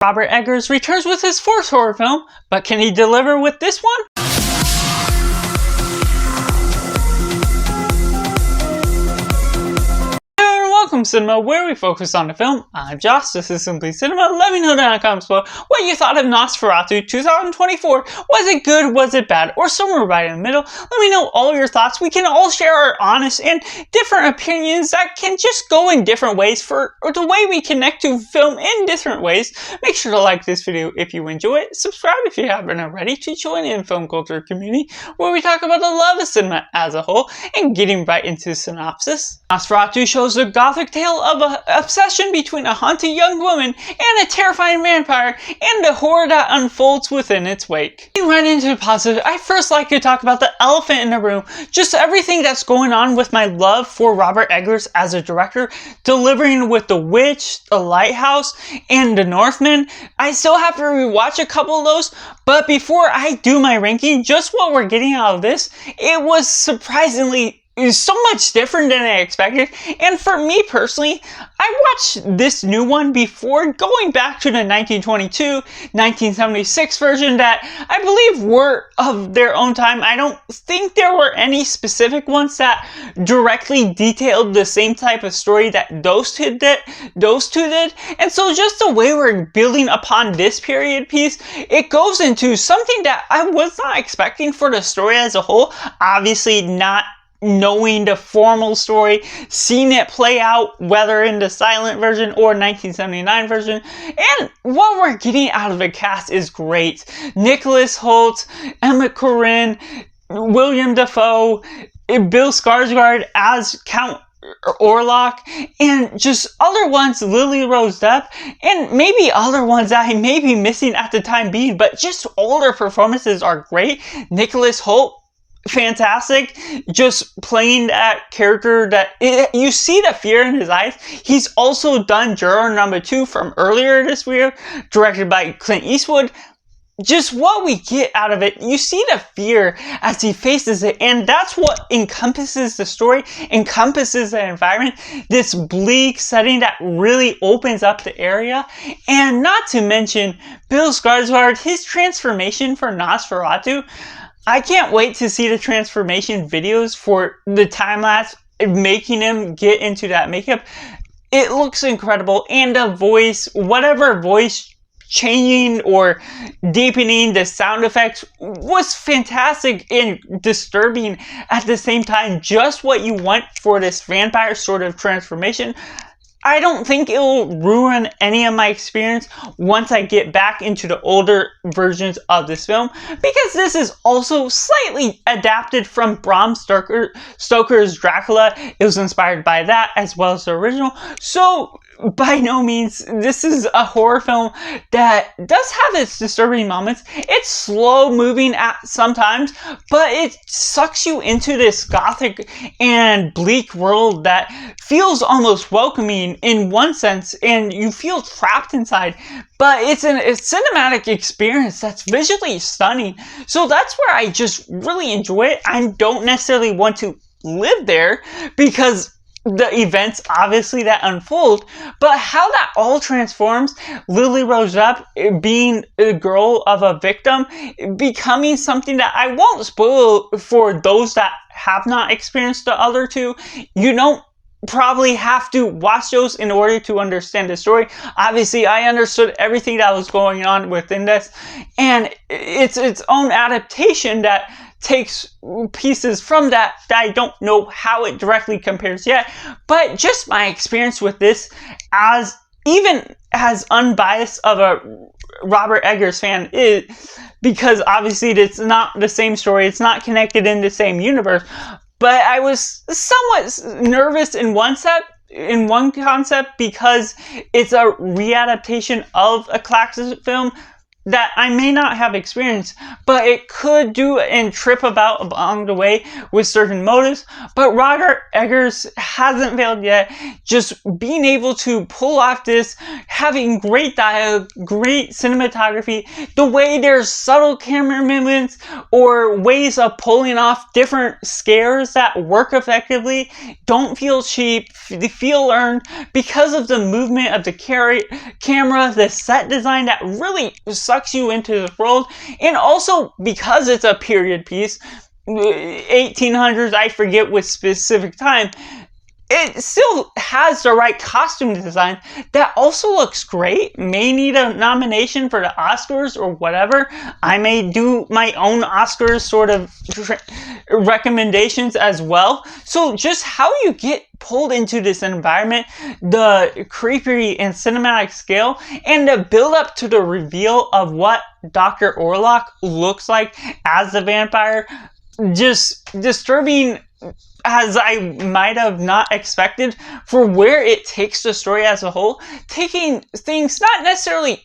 Robert Eggers returns with his fourth horror film, but can he deliver with this one? Welcome Cinema, where we focus on the film. I'm Josh, this is Simply Cinema. Let me know down in the comments below what you thought of Nosferatu 2024. Was it good, was it bad, or somewhere right in the middle? Let me know all your thoughts. We can all share our honest and different opinions that can just go in different ways for the way we connect to film in different ways. Make sure to like this video if you enjoy it. Subscribe if you haven't already to join in the film culture community where we talk about the love of cinema as a whole. And getting right into the synopsis. Nosferatu shows the gothic tale of an obsession between a haunted young woman and a terrifying vampire and the horror that unfolds within its wake. Getting right into the positive, I first like to talk about the elephant in the room, just everything that's going on with my love for Robert Eggers as a director, delivering with The Witch, The Lighthouse, and The Northman. I still have to rewatch a couple of those, but before I do my ranking, just what we're getting out of this, it was surprisingly so much different than I expected. And for me personally, I watched this new one before going back to the 1922-1976 version that I believe were of their own time. I don't think there were any specific ones that directly detailed the same type of story that those two did. And so just the way we're building upon this period piece, it goes into something that I was not expecting for the story as a whole. Obviously not knowing the formal story, seeing it play out, whether in the silent version or 1979 version, and what we're getting out of the cast is great. Nicholas Hoult, Emma Corrin, William Dafoe, Bill Skarsgård as Count Orlok, and just other ones, Lily Rose Depp, and maybe other ones that I may be missing at the time being, but just all their performances are great. Nicholas Hoult, fantastic, just playing that character that you see the fear in his eyes. He's also done Juror Number 2 from earlier this year, directed by Clint Eastwood. Just what we get out of it, you see the fear as he faces it, and that's what encompasses the story, encompasses the environment, this bleak setting that really opens up the area. And not to mention Bill Skarsgård, his transformation for Nosferatu. I can't wait to see the transformation videos for the time-lapse, making him get into that makeup. It looks incredible, and the voice, whatever voice changing or deepening the sound effects was fantastic and disturbing at the same time. Just what you want for this vampire sort of transformation. I don't think it will ruin any of my experience once I get back into the older versions of this film, because this is also slightly adapted from Bram Stoker's Dracula. It was inspired by that as well as the original. So by no means, this is a horror film that does have its disturbing moments. It's slow moving at sometimes, but it sucks you into this gothic and bleak world that feels almost welcoming in one sense, and you feel trapped inside. But it's a cinematic experience that's visually stunning. So that's where I just really enjoy it. I don't necessarily want to live there because the events obviously that unfold, but how that all transforms, Lily Rose Depp being a girl of a victim, becoming something that I won't spoil for those that have not experienced the other two. You don't probably have to watch those in order to understand the story. Obviously, I understood everything that was going on within this, and it's its own adaptation that takes pieces from that I don't know how it directly compares yet, but just my experience with this, as even as unbiased of a Robert Eggers fan is, because obviously it's not the same story, it's not connected in the same universe, but I was somewhat nervous in one concept because it's a readaptation of a classic film. that I may not have experienced, but it could do and trip about along the way with certain motives. But Roger Eggers hasn't failed yet. Just being able to pull off this, having great dialogue, great cinematography, the way there's subtle camera movements or ways of pulling off different scares that work effectively, don't feel cheap, they feel earned because of the movement of the camera, the set design that really sucks you into the world, and also because it's a period piece, 1800s, I forget which specific time, it still has the right costume design that also looks great. May need a nomination for the Oscars or whatever. I may do my own Oscars sort of recommendations as well. So just how you get pulled into this environment, the creepy and cinematic scale, and the build up to the reveal of what Dr. Orlok looks like as the vampire, just disturbing as I might have not expected for where it takes the story as a whole, taking things not necessarily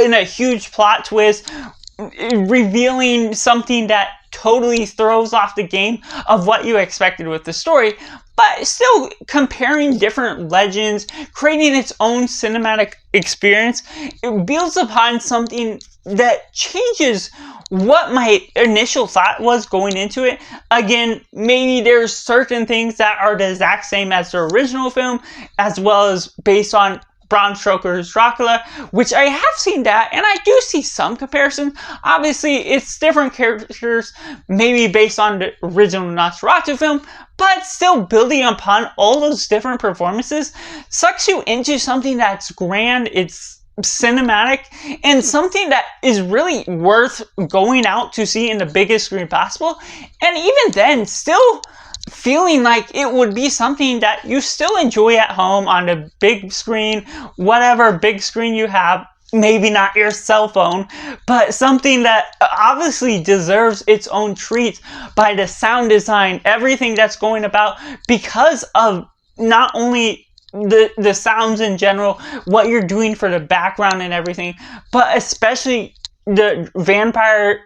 in a huge plot twist, revealing something that totally throws off the game of what you expected with the story, but still comparing different legends, creating its own cinematic experience. It builds upon something that changes what my initial thought was going into it. Again, maybe there's certain things that are the exact same as the original film, as well as based on Bram Stoker's Dracula, which I have seen that, and I do see some comparison. Obviously, it's different characters, maybe based on the original Nosferatu film, but still building upon all those different performances sucks you into something that's grand, it's cinematic, and something that is really worth going out to see in the biggest screen possible. And even then, still feeling like it would be something that you still enjoy at home on the big screen, whatever big screen you have, maybe not your cell phone, but something that obviously deserves its own treat by the sound design, everything that's going about, because of not only the sounds in general, what you're doing for the background and everything, but especially the vampire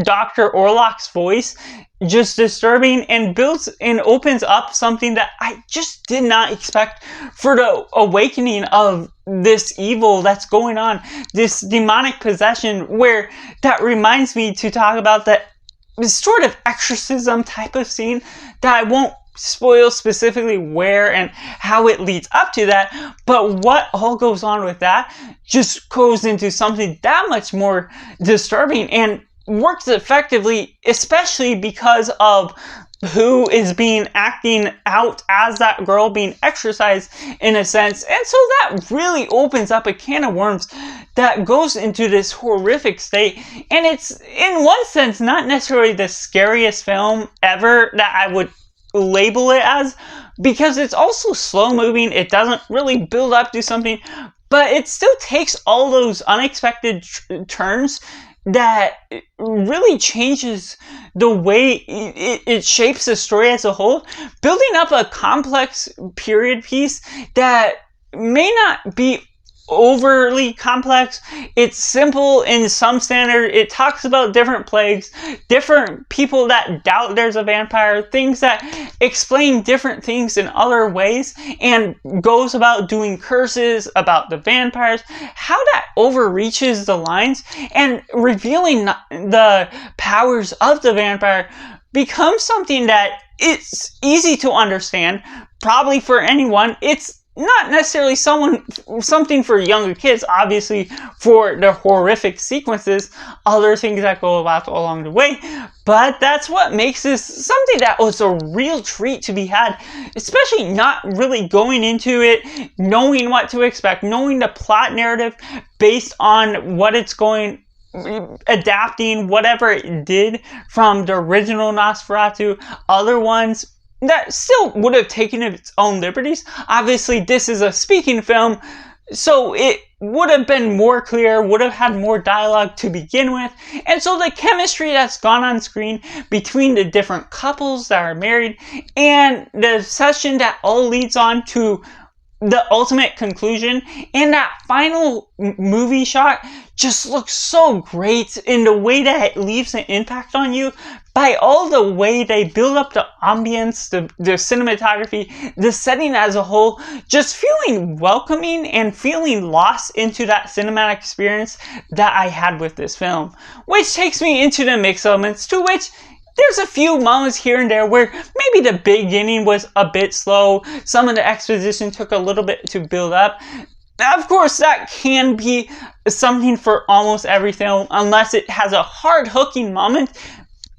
Dr. Orlok's voice, just disturbing, and builds and opens up something that I just did not expect for the awakening of this evil that's going on, this demonic possession, where that reminds me to talk about that sort of exorcism type of scene that I won't spoil specifically where and how it leads up to that, but what all goes on with that just goes into something that much more disturbing and works effectively, especially because of who is being acting out as that girl being exorcised in a sense. And so that really opens up a can of worms that goes into this horrific state. And it's in one sense not necessarily the scariest film ever that I would label it as, because it's also slow moving, it doesn't really build up to something, but it still takes all those unexpected turns that really changes the way it shapes the story as a whole, building up a complex period piece that may not be overly complex. It's simple in some standard. It talks about different plagues, different people that doubt there's a vampire, things that explain different things in other ways, and goes about doing curses about the vampires, how that overreaches the lines, and revealing the powers of the vampire becomes something that it's easy to understand, probably for anyone. It's not necessarily something for younger kids, obviously, for the horrific sequences, other things that go about along the way, but that's what makes this something that was a real treat to be had, especially not really going into it, knowing what to expect, knowing the plot narrative based on what it's going, adapting whatever it did from the original Nosferatu, other ones that still would have taken its own liberties. Obviously, this is a speaking film, so it would have been more clear, would have had more dialogue to begin with, and so the chemistry that's gone on screen between the different couples that are married, and the session that all leads on to the ultimate conclusion and that final movie shot just looks so great in the way that it leaves an impact on you by all the way they build up the ambience, the cinematography, the setting as a whole, just feeling welcoming and feeling lost into that cinematic experience that I had with this film. Which takes me into the mix elements, to which there's a few moments here and there where maybe the beginning was a bit slow, some of the exposition took a little bit to build up. Now, of course, that can be something for almost every film, unless it has a hard hooking moment.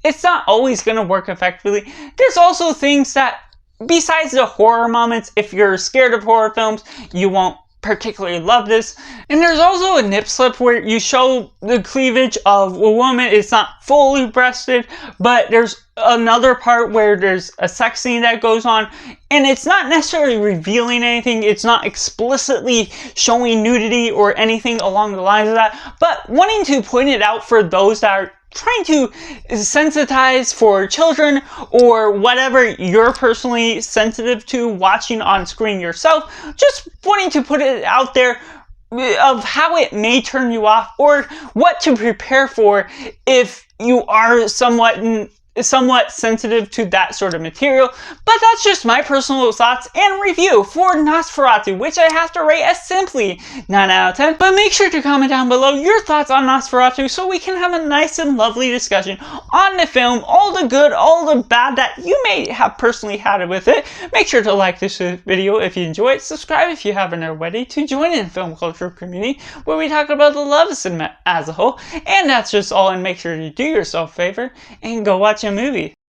It's not always going to work effectively. There's also things that, besides the horror moments, if you're scared of horror films, you won't particularly love this. And there's also a nip slip where you show the cleavage of a woman. It's not fully breasted, but there's another part where there's a sex scene that goes on, and it's not necessarily revealing anything. It's not explicitly showing nudity or anything along the lines of that, but wanting to point it out for those that are trying to sensitize for children or whatever you're personally sensitive to watching on screen yourself, just wanting to put it out there of how it may turn you off or what to prepare for if you are somewhat sensitive to that sort of material. But that's just my personal thoughts and review for Nosferatu, which I have to rate as simply 9 out of 10. But make sure to comment down below your thoughts on Nosferatu so we can have a nice and lovely discussion on the film, all the good, all the bad that you may have personally had with it. Make sure to like this video if you enjoy it, subscribe if you haven't already to join in the film culture community where we talk about the love of cinema as a whole. And that's just all, and make sure you do yourself a favor and go watch a movie.